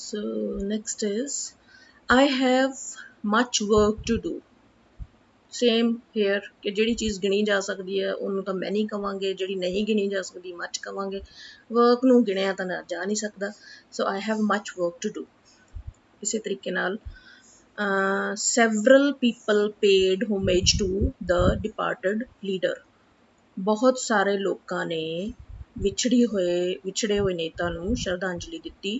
So next is I have much work to do. Same here ਕਿ ਜਿਹੜੀ ਚੀਜ਼ ਗਿਣੀ ਜਾ ਸਕਦੀ ਹੈ ਉਹਨੂੰ ਤਾਂ ਮੈਨੀ ਕਵਾਂਗੇ, ਜਿਹੜੀ ਨਹੀਂ ਗਿਣੀ ਜਾ ਸਕਦੀ ਮੱਚ ਕਵਾਂਗੇ। ਵਰਕ ਨੂੰ ਗਿਣਿਆ ਤਾਂ ਜਾ ਨਹੀਂ ਸਕਦਾ। So I have much work to do. ਇਸੇ ਤਰੀਕੇ ਨਾਲ several people paid homage to the departed leader। ਬਹੁਤ ਸਾਰੇ ਲੋਕਾਂ ਨੇ ਵਿਛੜੇ ਹੋਏ ਨੇਤਾ ਨੂੰ ਸ਼ਰਧਾਂਜਲੀ ਦਿੱਤੀ।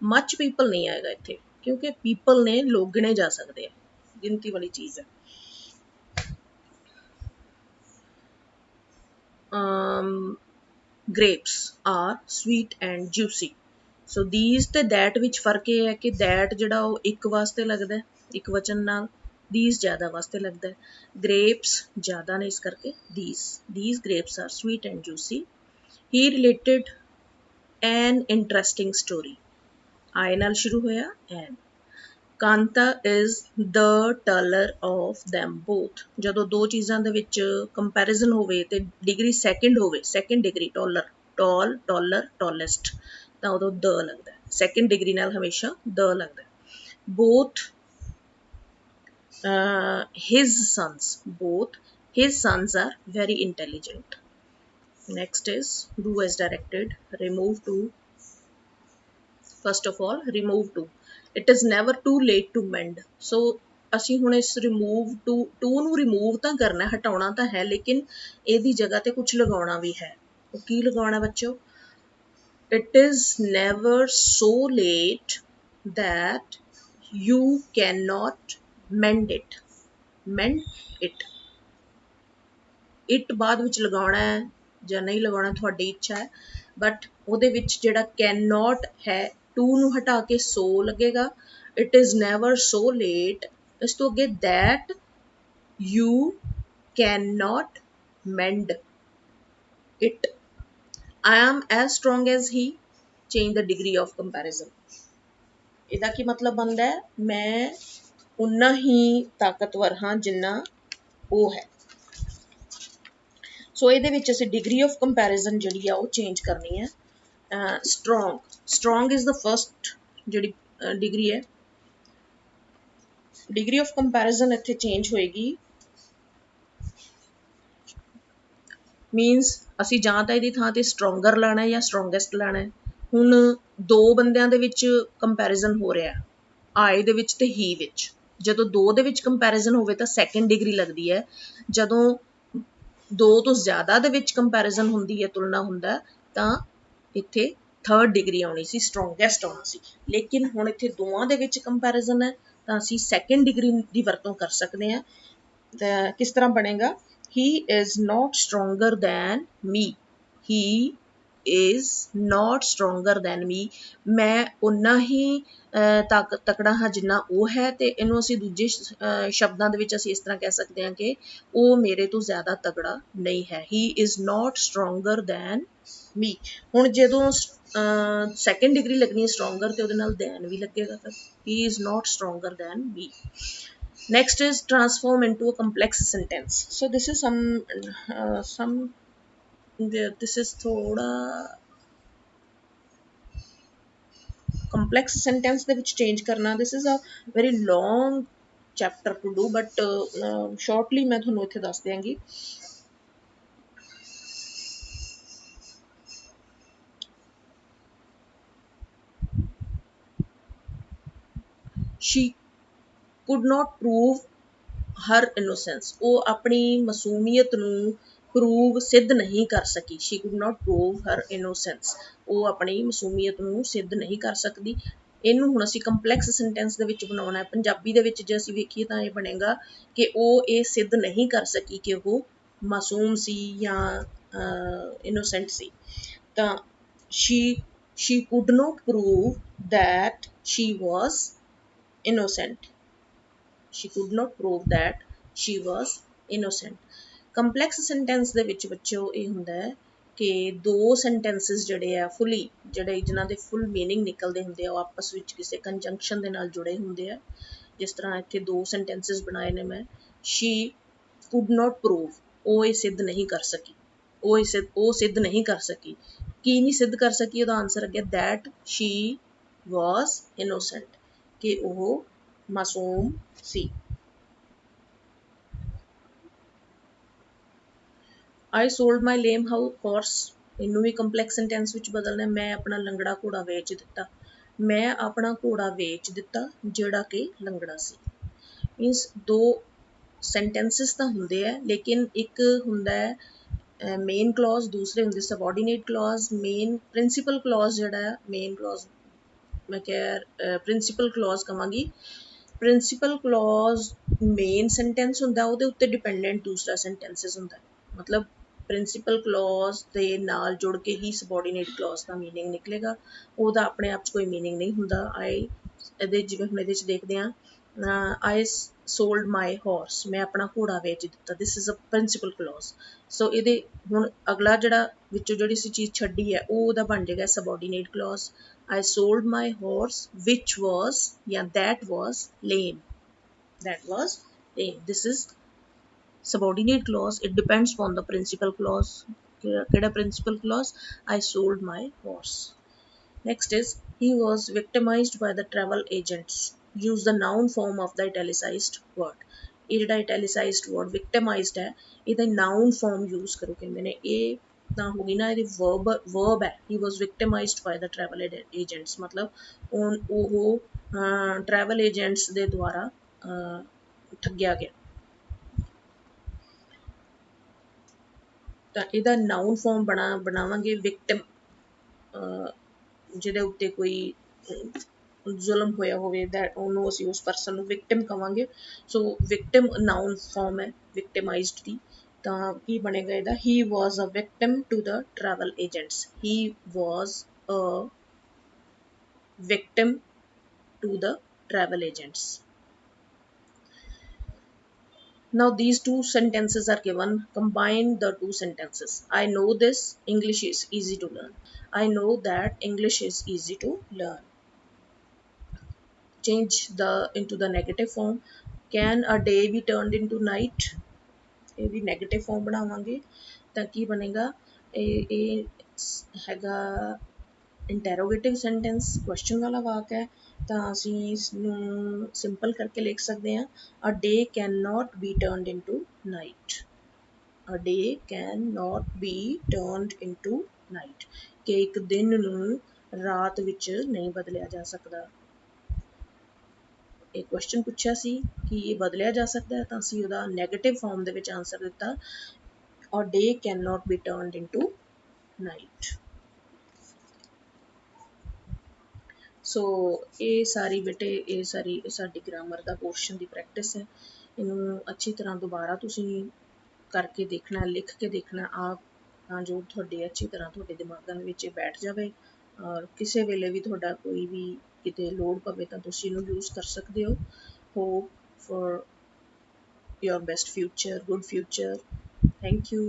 ਮੱਚ ਪੀਪਲ ਨਹੀਂ ਆਏਗਾ ਇੱਥੇ ਕਿਉਂਕਿ ਪੀਪਲ ਨੇ ਲੋਕ ਗਿਣੇ ਜਾ ਸਕਦੇ ਆ, ਗਿਣਤੀ ਵਾਲੀ ਚੀਜ਼ ਹੈ। grapes are sweet and juicy। so these ਤੇ that ਵਿੱਚ ਫਰਕ ਇਹ ਹੈ ਕਿ that ਜਿਹੜਾ ਉਹ ਇੱਕ ਵਾਸਤੇ ਲੱਗਦਾ ਇੱਕ ਵਚਨ ਨਾਲ, these ਜ਼ਿਆਦਾ ਵਾਸਤੇ ਲੱਗਦਾ ਹੈ। grapes ਜ਼ਿਆਦਾ ਨੇ ਇਸ ਕਰਕੇ these grapes are sweet and juicy। he related an interesting story। I ਨਾਲ ਸ਼ੁਰੂ ਹੋਇਆ and Kanta is the taller of them both। ਜਦੋਂ ਦੋ ਚੀਜ਼ਾਂ ਦੇ ਵਿੱਚ ਕੰਪੈਰੀਜ਼ਨ ਹੋਵੇ ਤੇ ਡਿਗਰੀ ਸੈਕਿੰਡ ਹੋਵੇ, ਸੈਕਿੰਡ ਡਿਗਰੀ ਟਾਲਰ ਟਾਲੈਸਟ, ਤਾਂ ਉਦੋਂ ਦ ਲੱਗਦਾ। ਸੈਕਿੰਡ ਡਿਗਰੀ ਨਾਲ ਹਮੇਸ਼ਾ ਦ ਲੱਗਦਾ। both his sons are very intelligent। next is do as directed। remove to, first of all remove to, it is never too late to mend। so ਅਸੀਂ ਹੁਣ ਇਸ remove to ਨੂੰ remove ਤਾਂ ਕਰਨਾ, ਹਟਾਉਣਾ ਤਾਂ ਹੈ, ਲੇਕਿਨ ਇਹਦੀ ਜਗ੍ਹਾ ਤੇ ਕੁਝ ਲਗਾਉਣਾ ਵੀ ਹੈ। ਉਹ ਕੀ ਲਗਾਉਣਾ ਬੱਚੋ? it is never so late that you cannot mend it। mend it, it ਬਾਅਦ ਵਿੱਚ ਲਗਾਉਣਾ ਹੈ ਜਾਂ ਨਹੀਂ ਲਗਾਉਣਾ ਤੁਹਾਡੀ ਇੱਛਾ ਹੈ, ਬਟ ਉਹਦੇ ਵਿੱਚ ਜਿਹੜਾ cannot ਹੈ to ਨੂੰ ਹਟਾ ਕੇ so ਲੱਗੇਗਾ। it is never so late, ਇਸ ਤੋਂ ਅੱਗੇ that you cannot mend it। I am as strong as he, change the degree of comparison। ਇਹਦਾ ਕੀ ਮਤਲਬ ਬਣਦਾ ਹੈ? ਮੈਂ ਉਨਾ ਹੀ ਤਾਕਤਵਰ ਹਾਂ ਜਿੰਨਾ ਉਹ ਹੈ। ਸੋ ਇਹਦੇ ਵਿੱਚ ਅਸੀਂ ਡਿਗਰੀ ਆਫ ਕੰਪੈਰੀਜ਼ਨ ਜਿਹੜੀ ਆ ਉਹ ਚੇਂਜ ਕਰਨੀ ਹੈ। ਸਟਰੋਂਗ ਇਜ਼ ਦਾ ਫਸਟ ਜਿਹੜੀ ਡਿਗਰੀ ਹੈ। ਡਿਗਰੀ ਆਫ ਕੰਪੈਰੀਜ਼ਨ ਇੱਥੇ ਚੇਂਜ ਹੋਏਗੀ, ਮੀਨਸ ਅਸੀਂ ਜਾਂ ਤਾਂ ਇਹਦੀ ਥਾਂ ਤੇ ਸਟਰੋਂਗਰ ਲਾਣਾ ਜਾਂ ਸਟਰੋਂਗੈਸਟ ਲਾਣਾ। ਹੁਣ ਦੋ ਬੰਦਿਆਂ ਦੇ ਵਿੱਚ ਕੰਪੈਰੀਜ਼ਨ ਹੋ ਰਿਹਾ, ਆਈ ਦੇ ਵਿੱਚ ਤੇ ਹੀ ਵਿੱਚ। ਜਦੋਂ ਦੋ ਦੇ ਵਿੱਚ ਕੰਪੈਰੀਜ਼ਨ ਹੋਵੇ ਤਾਂ ਸੈਕਿੰਡ ਡਿਗਰੀ ਲੱਗਦੀ ਹੈ। ਜਦੋਂ ਦੋ ਤੋਂ ਜ਼ਿਆਦਾ ਦੇ ਵਿੱਚ ਕੰਪੈਰੀਜ਼ਨ ਹੁੰਦੀ ਹੈ, ਤੁਲਨਾ ਹੁੰਦਾ, ਤਾਂ ਇੱਥੇ ਥਰਡ ਡਿਗਰੀ ਆਉਣੀ ਸੀ, ਸਟਰੋਂਗੈਸਟ ਆਉਣਾ ਸੀ। ਲੇਕਿਨ ਹੁਣ ਇੱਥੇ ਦੋਵਾਂ ਦੇ ਵਿੱਚ ਕੰਪੈਰੀਜ਼ਨ ਹੈ ਤਾਂ ਅਸੀਂ ਸੈਕਿੰਡ ਡਿਗਰੀ ਦੀ ਵਰਤੋਂ ਕਰ ਸਕਦੇ ਹਾਂ। ਤਾਂ ਕਿਸ ਤਰ੍ਹਾਂ ਬਣੇਗਾ? he is not stronger than me। he is not stronger than me। ਮੈਂ ਉਨਾ ਹੀ ਤਕੜਾ ਹਾਂ ਜਿੰਨਾ ਉਹ ਹੈ। ਤੇ ਇਹਨੂੰ ਅਸੀਂ ਦੂਜੇ ਸ਼ਬਦਾਂ ਦੇ ਵਿੱਚ ਅਸੀਂ ਇਸ ਤਰ੍ਹਾਂ ਕਹਿ ਸਕਦੇ ਹਾਂ ਕਿ ਉਹ ਮੇਰੇ ਤੋਂ ਜ਼ਿਆਦਾ ਤਕੜਾ ਨਹੀਂ ਹੈ। he is not stronger than me। ਹੁਣ ਜਦੋਂ ਸੈਕਿੰਡ ਡਿਗਰੀ ਲੱਗਣੀ ਹੈ ਸਟਰੋਂਗਰ, ਤੇ ਉਹਦੇ ਨਾਲ ਦੈਨ ਵੀ ਲੱਗੇਗਾ, ਤਾਂ he is not stronger than me। next is transform into a complex sentence। so this is this is ਥੋੜਾ complex sentence ਦੇ ਵਿੱਚ change ਕਰਨਾ। this is a very long chapter to do, but shortly ਮੈਂ ਤੁਹਾਨੂੰ ਇੱਥੇ ਦੱਸ ਦਿਆਂਗੀ। she could not prove her innocence। ਉਹ ਆਪਣੀ ਮਾਸੂਮੀਅਤ ਨੂੰ ਪ੍ਰੂਵ ਸਿੱਧ ਨਹੀਂ ਕਰ ਸਕੀ। she could not prove her innocence। ਉਹ ਆਪਣੀ ਮਾਸੂਮੀਅਤ ਨੂੰ ਸਿੱਧ ਨਹੀਂ ਕਰ ਸਕਦੀ। ਇਹਨੂੰ ਹੁਣ ਅਸੀਂ ਕੰਪਲੈਕਸ ਸੈਂਟੈਂਸ ਦੇ ਵਿੱਚ ਬਣਾਉਣਾ ਹੈ। ਪੰਜਾਬੀ ਦੇ ਵਿੱਚ ਜੇ ਅਸੀਂ ਵੇਖੀਏ ਤਾਂ ਇਹ ਬਣੇਗਾ ਕਿ ਉਹ ਇਹ ਸਿੱਧ ਨਹੀਂ ਕਰ ਸਕੀ ਕਿ ਉਹ ਮਾਸੂਮ ਸੀ ਜਾਂ ਇਨੋਸੈਂਟ ਸੀ। ਤਾਂ she could not prove that she was innocent। she could not prove that she was innocent। Complex sentence ਦੇ ਵਿੱਚ ਬੱਚਿਓ ਇਹ ਹੁੰਦਾ ਹੈ ਕਿ ਦੋ ਸੈਂਟੈਂਸਿਸ ਜਿਹੜੇ ਆ ਫੁੱਲੀ, ਜਿਹੜੇ ਜਿਨ੍ਹਾਂ ਦੇ ਫੁੱਲ ਮੀਨਿੰਗ ਨਿਕਲਦੇ ਹੁੰਦੇ ਆ, ਉਹ ਆਪਸ ਵਿੱਚ ਕਿਸੇ ਕੰਜੰਕਸ਼ਨ ਦੇ ਨਾਲ ਜੁੜੇ ਹੁੰਦੇ ਆ। ਜਿਸ ਤਰ੍ਹਾਂ ਇੱਥੇ ਦੋ ਸੈਂਟੈਂਸਿਸ ਬਣਾਏ ਨੇ ਮੈਂ। she could not prove, ਉਹ ਇਹ ਸਿੱਧ ਨਹੀਂ ਕਰ ਸਕੀ। ਉਹ ਸਿੱਧ ਨਹੀਂ ਕਰ ਸਕੀ। ਕੀ ਨਹੀਂ ਸਿੱਧ ਕਰ ਸਕੀ? ਉਹਦਾ ਆਨਸਰ ਅੱਗੇ that she was innocent कि ਉਹ ਮਾਸੂਮ ਸੀ। I sold my lame horse, ਇਹਨੂੰ ਵੀ ਕੰਪਲੈਕਸ ਸੈਂਟੈਂਸ ਵਿੱਚ ਬਦਲਣਾ, ਮੈਂ ਆਪਣਾ ਲੰਗੜਾ ਘੋੜਾ ਵੇਚ ਦਿੱਤਾ। ਮੈਂ ਆਪਣਾ ਘੋੜਾ ਵੇਚ ਦਿੱਤਾ ਜਿਹੜਾ ਕਿ ਲੰਗੜਾ ਸੀ। ਮੀਨਸ ਦੋ ਸੈਂਟੈਂਸਿਸ ਤਾਂ ਹੁੰਦੇ ਆ, ਲੇਕਿਨ ਇੱਕ ਹੁੰਦਾ ਹੈ ਮੇਨ ਕਲੌਜ਼, ਦੂਸਰੇ ਹੁੰਦੇ subordinate clause. Main principal clause ਜਿਹੜਾ ਹੈ, ਮੇਨ ਕਲੌਜ਼ ਮੈਂ ਕਿਹਾ ਪ੍ਰਿੰਸੀਪਲ ਕਲੌਜ਼ ਕਹਾਂਗੀ। ਪ੍ਰਿੰਸੀਪਲ ਕਲੌਜ਼ ਮੇਨ ਸੈਂਟੈਂਸ ਹੁੰਦਾ, ਉਹਦੇ ਉੱਤੇ ਡਿਪੈਂਡੈਂਟ ਦੂਸਰਾ ਸੈਂਟੈਂਸਿਸ ਹੁੰਦਾ। ਮਤਲਬ ਪ੍ਰਿੰਸੀਪਲ ਕਲੌਜ਼ ਦੇ ਨਾਲ ਜੁੜ ਕੇ ਹੀ ਸਬੋਰਡੀਨੇਟ ਕਲੌਜ਼ ਦਾ ਮੀਨਿੰਗ ਨਿਕਲੇਗਾ, ਉਹਦਾ ਆਪਣੇ ਆਪ 'ਚ ਕੋਈ ਮੀਨਿੰਗ ਨਹੀਂ ਹੁੰਦਾ। ਇਹਦੇ ਜਿਵੇਂ ਹੁਣ ਇਹਦੇ 'ਚ ਦੇਖਦੇ ਹਾਂ, ਆਈ ਸੋਲਡ ਮਾਈ ਹਾਰਸ, ਮੈਂ ਆਪਣਾ ਘੋੜਾ ਵੇਚ ਦਿੱਤਾ। This is a principal clause. So ਇਹਦੇ ਹੁਣ ਅਗਲਾ ਜਿਹੜਾ ਵਿੱਚੋਂ ਜਿਹੜੀ ਅਸੀਂ ਚੀਜ਼ ਛੱਡੀ ਹੈ, ਉਹ ਉਹਦਾ ਬਣ ਜਾਏਗਾ subordinate clause. I sold my horse which was, yeah, that was lame. That was lame. This is subordinate clause. It depends upon the principal clause. Keda principal clause? I sold my horse. Next is, he was victimized by the travel agents. Use the noun form of the italicized word. ਇਹ ਜਿਹੜਾ italicized word victimized ਹੈ, ਇਹਦਾ noun form use ਕਰੋ। ਕਹਿੰਦੇ ਨੇ ਇਹ ਤਾਂ ਹੋ ਗਈ ਨਾ, ਇਹਦੀ verb ਹੈ। he was victimized by the travel agents, ਮਤਲਬ ਉਹ travel agents ਦੇ ਦੁਆਰਾ ਠੱਗਿਆ ਗਿਆ। ਤਾਂ ਇਹਦਾ ਨਾਊਨ ਫਾਰਮ ਬਣਾਵਾਂਗੇ ਵਿਕਟਮ, ਜਿਹਦੇ ਉੱਤੇ ਕੋਈ ਜ਼ੁਲਮ ਹੋਇਆ ਹੋਵੇ, ਉਹਨੂੰ ਅਸੀਂ ਉਸ ਪਰਸਨ ਨੂੰ ਵਿਕਟਮ ਕਹਾਂਗੇ। ਸੋ ਵਿਕਟਮ ਨਾਊਨ ਫਾਰਮ ਹੈ ਵਿਕਟਮਾਈਜ਼ਡ ਦੀ। ਤਾਂ ਕੀ ਬਣੇਗਾ ਇਹਦਾ? He was a victim to the travel agents. He was a victim to the travel agents. Now these two sentences are given. Combine the two sentences. I know this, English is easy to learn. I know that English is easy to learn. Change the into the negative form. Can a day be turned into night? ਇਹ ਵੀ negative farm ਬਣਾਵਾਂਗੇ ਤਾਂ ਕੀ ਬਣੇਗਾ? ਇਹ ਹੈਗਾ ਇੰਟੈਰੋਗੇਟਿਵ sentence, question ਵਾਲਾ ਵਾਕ ਹੈ। ਤਾਂ ਅਸੀਂ ਇਸਨੂੰ ਸਿੰਪਲ ਕਰਕੇ ਲਿਖ ਸਕਦੇ ਹਾਂ, a day can not be turned into night. A day can not be turned into night, ਕਿ ਇੱਕ ਦਿਨ ਨੂੰ ਰਾਤ ਵਿੱਚ ਨਹੀਂ ਬਦਲਿਆ ਜਾ ਸਕਦਾ। ਇਹ ਕੁਐਸਚਨ ਪੁੱਛਿਆ ਸੀ ਕਿ ਇਹ ਬਦਲਿਆ ਜਾ ਸਕਦਾ ਹੈ, ਤਾਂ ਅਸੀਂ ਉਹਦਾ ਨੈਗੇਟਿਵ ਫਾਰਮ ਦੇ ਵਿੱਚ ਆਨਸਰ ਦਿੱਤਾ, ਔਰ day can not be turned into night. So ਇਹ ਸਾਰੀ ਬੇਟੇ, ਇਹ ਸਾਰੀ ਸਾਡੀ ਗ੍ਰਾਮਰ ਦਾ ਪੋਰਸ਼ਨ ਦੀ ਪ੍ਰੈਕਟਿਸ ਹੈ। ਇਹਨੂੰ ਅੱਛੀ ਤਰ੍ਹਾਂ ਦੁਬਾਰਾ ਤੁਸੀਂ ਕਰਕੇ ਦੇਖਣਾ, ਲਿਖ ਕੇ ਦੇਖਣਾ ਆਪ, ਤਾਂ ਜੋ ਤੁਹਾਡੇ ਅੱਛੀ ਤਰ੍ਹਾਂ ਤੁਹਾਡੇ ਦਿਮਾਗਾਂ ਦੇ ਵਿੱਚ ਇਹ ਬੈਠ ਜਾਵੇ। ਔਰ ਕਿਸੇ ਵੇਲੇ ਵੀ ਤੁਹਾਡਾ ਕੋਈ ਵੀ ਕਿਤੇ ਲੋੜ ਪਵੇ ਤਾਂ ਤੁਸੀਂ ਇਹਨੂੰ ਯੂਜ਼ ਕਰ ਸਕਦੇ ਹੋ। Hope for your best future, good future. Thank you.